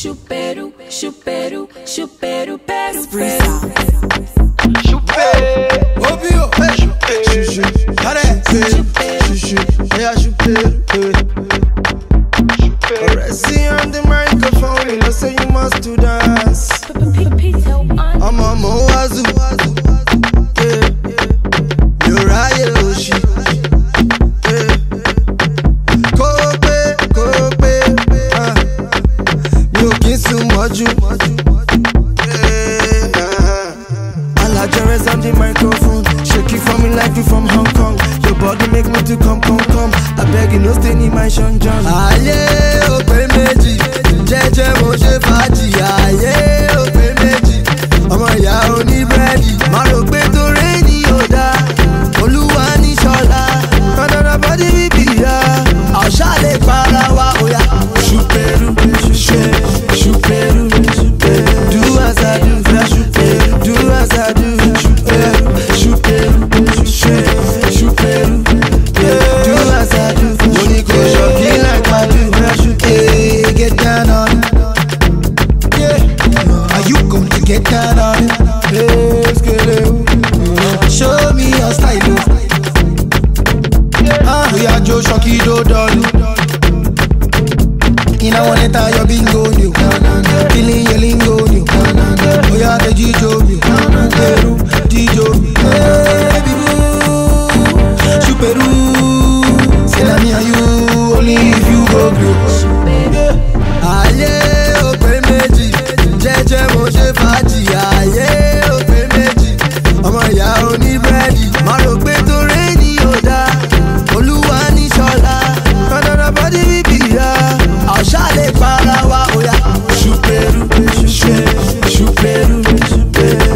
Chuperu, chuperu, chuperu, peru, Freestyle. Chuperu, Obio, chuchu, Resi on the microphone, you know say you must to dance. I'm a Moazu, Uriah Oshi, Kope, Yokisu Maju, Alajares on the microphone, shake it for me like you from Hong Kong. Your body make me to come. I beg you no stay in my Sean John. Aye, open meji, jeje mo ṣe fàájì. Aye, open meji, ọmọ ìyá oní búrẹ́dì. Má rò pé torí ni ò dá, Olúwa ní ṣọlá. Kọ́ńdọ̀dọ̀ bọ́dí bíbí ya, àṣà lè para wa òyà. Ṣùpẹ̀rù, ṣùpẹ̀rù, do as I do, ṣùpẹ̀rù, do as I do, ṣùpẹ̀rù, ṣùpẹ̀rù. Do as I do, money go shopping like I do. Hey, get down on it. Yeah, are you going to get down on it? Hey, show me your style. We are Joe Shocky Do Dolly. In a one enter your bingo new. Feeling your lingo new. We are the G-Joe new. D-Joe. Baby boo, Chuperu. Me and you, only if you go blue. Aye, open meji, jeje mo ṣe fàájì. Aye, open meji, ọmọ ìyá oní búrẹ́dì. Má rò pé torí ni ò dá, Olúwa ní ṣọlá. Kọ́ńdọ̀dọ̀ bọ́dí bíbí ya, àṣà lè para wa òyà. Ṣùpẹ̀rù, ṣùpẹ̀rù,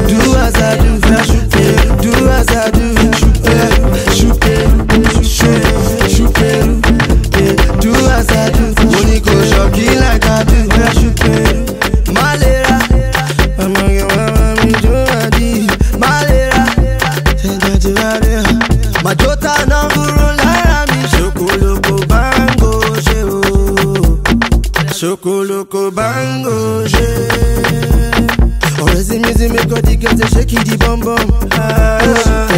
do as I do, do as I do, ṣùpẹ̀rù, do as I do. Money go shopping like I do. Malera, I'm on your mama, me do I do. Malera, Majota nanguru lara mi. Shokoloko bango she o, Shokoloko bango she. Always music make all the girls they shake the bum bum.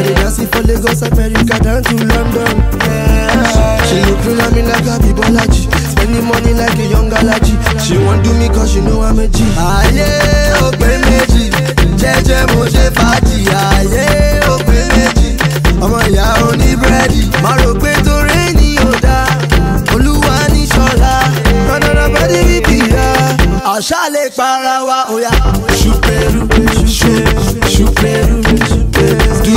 They dancing for Lagos, America down to London. She looking at me like a bibolaji, spending money like a young galaji. She want do me cause she know I'm a G. Aye, open meji, jeje mo ṣe fàájì. Aye, open meji, ọmọ ìyá oní búrẹ́dì. Má rò pé torí ni ò dá, Olúwa ní ṣọlá. Kọ́ńdọ̀dọ̀ bọ́dí bíbí ya, àṣà lè para wa òyà. Ṣùpẹ̀rù, ṣùpẹ̀rù, do